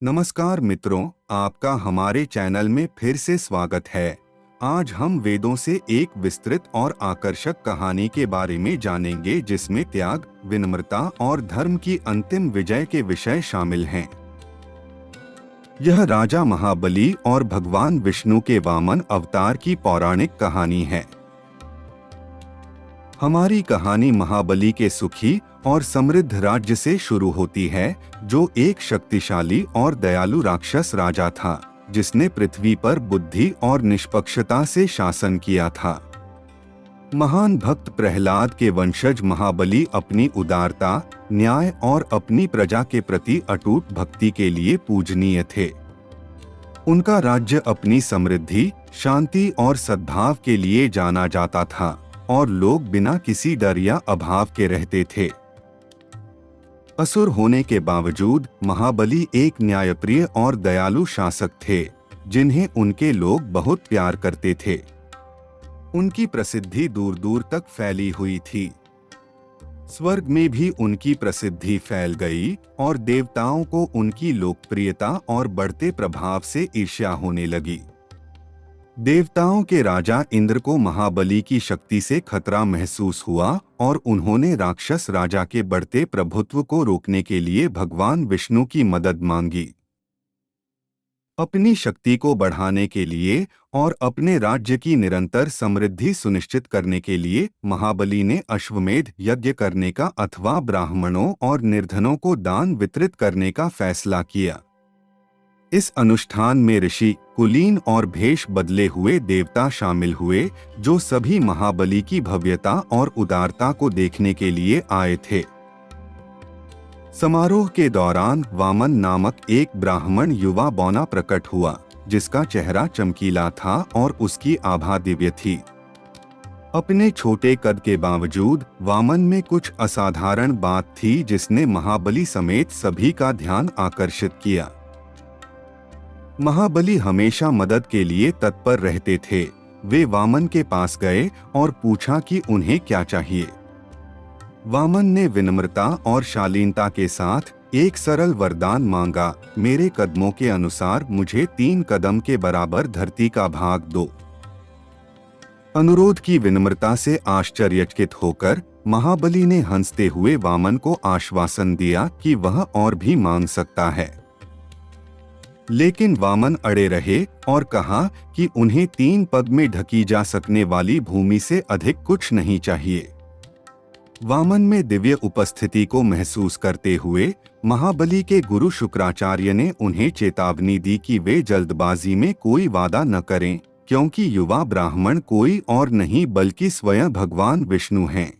नमस्कार मित्रों, आपका हमारे चैनल में फिर से स्वागत है। आज हम वेदों से एक विस्तृत और आकर्षक कहानी के बारे में जानेंगे जिसमें त्याग, विनम्रता और धर्म की अंतिम विजय के विषय शामिल हैं। यह राजा महाबली और भगवान विष्णु के वामन अवतार की पौराणिक कहानी है। हमारी कहानी महाबली के सुखी और समृद्ध राज्य से शुरू होती है, जो एक शक्तिशाली और दयालु राक्षस राजा था, जिसने पृथ्वी पर बुद्धि और निष्पक्षता से शासन किया था। महान भक्त प्रहलाद के वंशज महाबली अपनी उदारता, न्याय और अपनी प्रजा के प्रति अटूट भक्ति के लिए पूजनीय थे। उनका राज्य अपनी समृद्धि, शांति और सद्भाव के लिए जाना जाता था और लोग बिना किसी डर या अभाव के रहते थे। असुर होने के बावजूद महाबली एक न्यायप्रिय और दयालु शासक थे, जिन्हें उनके लोग बहुत प्यार करते थे। उनकी प्रसिद्धि दूर दूर तक फैली हुई थी। स्वर्ग में भी उनकी प्रसिद्धि फैल गई और देवताओं को उनकी लोकप्रियता और बढ़ते प्रभाव से ईर्ष्या होने लगी। देवताओं के राजा इंद्र को महाबली की शक्ति से खतरा महसूस हुआ और उन्होंने राक्षस राजा के बढ़ते प्रभुत्व को रोकने के लिए भगवान विष्णु की मदद मांगी। अपनी शक्ति को बढ़ाने के लिए और अपने राज्य की निरंतर समृद्धि सुनिश्चित करने के लिए महाबली ने अश्वमेध यज्ञ करने का अथवा ब्राह्मणों और निर्धनों को दान वितरित करने का फैसला किया। इस अनुष्ठान में ऋषि, कुलीन और भेष बदले हुए देवता शामिल हुए, जो सभी महाबली की भव्यता और उदारता को देखने के लिए आए थे। समारोह के दौरान वामन नामक एक ब्राह्मण युवा बौना प्रकट हुआ, जिसका चेहरा चमकीला था और उसकी आभा दिव्य थी। अपने छोटे कद के बावजूद वामन में कुछ असाधारण बात थी, जिसने महाबली समेत सभी का ध्यान आकर्षित किया। महाबली हमेशा मदद के लिए तत्पर रहते थे। वे वामन के पास गए और पूछा कि उन्हें क्या चाहिए। वामन ने विनम्रता और शालीनता के साथ एक सरल वरदान मांगा, मेरे कदमों के अनुसार मुझे 3 कदम के बराबर धरती का भाग दो। अनुरोध की विनम्रता से आश्चर्यचकित होकर महाबली ने हंसते हुए वामन को आश्वासन दिया कि वह और भी मांग सकता है। लेकिन वामन अड़े रहे और कहा कि उन्हें 3 पग में ढकी जा सकने वाली भूमि से अधिक कुछ नहीं चाहिए। वामन में दिव्य उपस्थिति को महसूस करते हुए महाबली के गुरु शुक्राचार्य ने उन्हें चेतावनी दी कि वे जल्दबाजी में कोई वादा न करें, क्योंकि युवा ब्राह्मण कोई और नहीं बल्कि स्वयं भगवान विष्णु हैं।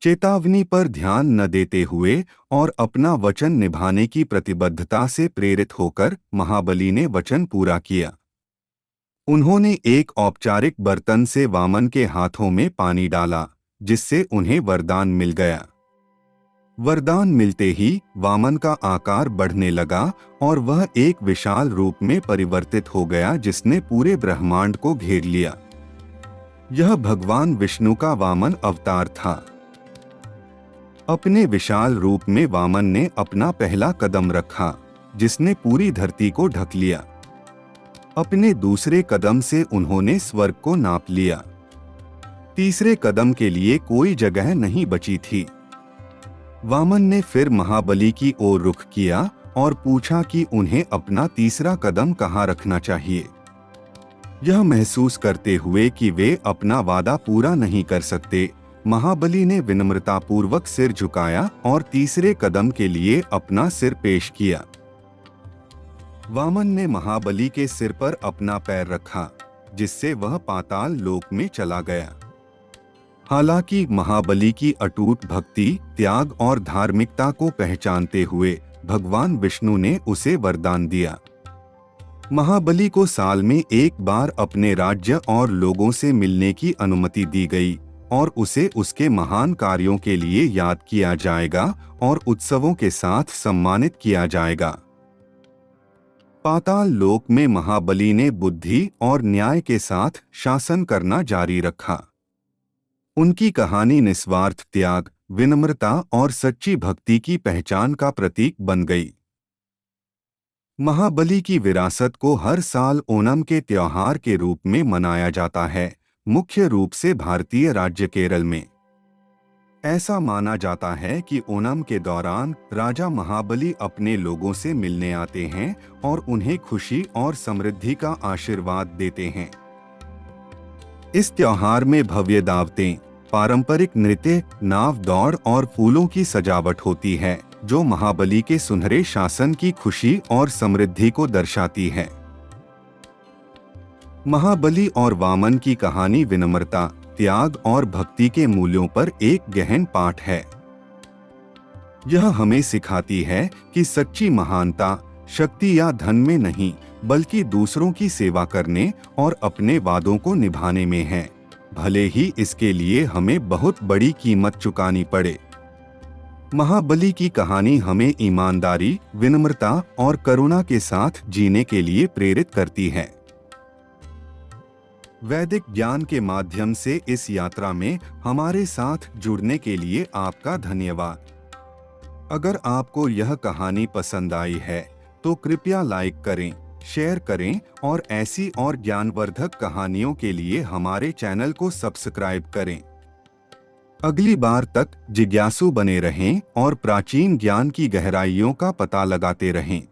चेतावनी पर ध्यान न देते हुए और अपना वचन निभाने की प्रतिबद्धता से प्रेरित होकर महाबली ने वचन पूरा किया। उन्होंने एक औपचारिक बर्तन से वामन के हाथों में पानी डाला, जिससे उन्हें वरदान मिल गया। वरदान मिलते ही वामन का आकार बढ़ने लगा और वह एक विशाल रूप में परिवर्तित हो गया, जिसने पूरे ब्रह्मांड को घेर लिया। यह भगवान विष्णु का वामन अवतार था। अपने विशाल रूप में वामन ने अपना पहला कदम रखा, जिसने पूरी धरती को ढक लिया। अपने दूसरे कदम से उन्होंने स्वर्ग को नाप लिया। तीसरे कदम के लिए कोई जगह नहीं बची थी। वामन ने फिर महाबली की ओर रुख किया और पूछा कि उन्हें अपना तीसरा कदम कहाँ रखना चाहिए। यह महसूस करते हुए कि वे अपना वादा पूरा नहीं कर सकते, महाबली ने विनम्रतापूर्वक सिर झुकाया और तीसरे कदम के लिए अपना सिर पेश किया। वामन ने महाबली के सिर पर अपना पैर रखा, जिससे वह पाताल लोक में चला गया। हालांकि महाबली की अटूट भक्ति, त्याग और धार्मिकता को पहचानते हुए भगवान विष्णु ने उसे वरदान दिया। महाबली को साल में एक बार अपने राज्य और लोगों से मिलने की अनुमति दी गई और उसे उसके महान कार्यों के लिए याद किया जाएगा और उत्सवों के साथ सम्मानित किया जाएगा। पाताल लोक में महाबली ने बुद्धि और न्याय के साथ शासन करना जारी रखा। उनकी कहानी निस्वार्थ त्याग, विनम्रता और सच्ची भक्ति की पहचान का प्रतीक बन गई। महाबली की विरासत को हर साल ओणम के त्योहार के रूप में मनाया जाता है, मुख्य रूप से भारतीय राज्य केरल में। ऐसा माना जाता है कि ओणम के दौरान राजा महाबली अपने लोगों से मिलने आते हैं और उन्हें खुशी और समृद्धि का आशीर्वाद देते हैं। इस त्योहार में भव्य दावतें, पारंपरिक नृत्य, नाव दौड़ और फूलों की सजावट होती है, जो महाबली के सुनहरे शासन की खुशी और समृद्धि को दर्शाती है। महाबली और वामन की कहानी विनम्रता, त्याग और भक्ति के मूल्यों पर एक गहन पाठ है। यह हमें सिखाती है कि सच्ची महानता शक्ति या धन में नहीं, बल्कि दूसरों की सेवा करने और अपने वादों को निभाने में है, भले ही इसके लिए हमें बहुत बड़ी कीमत चुकानी पड़े। महाबली की कहानी हमें ईमानदारी, विनम्रता और करुणा के साथ जीने के लिए प्रेरित करती है। वैदिक ज्ञान के माध्यम से इस यात्रा में हमारे साथ जुड़ने के लिए आपका धन्यवाद। अगर आपको यह कहानी पसंद आई है तो कृपया लाइक करें, शेयर करें और ऐसी और ज्ञानवर्धक कहानियों के लिए हमारे चैनल को सब्सक्राइब करें। अगली बार तक जिज्ञासु बने रहें और प्राचीन ज्ञान की गहराइयों का पता लगाते रहें।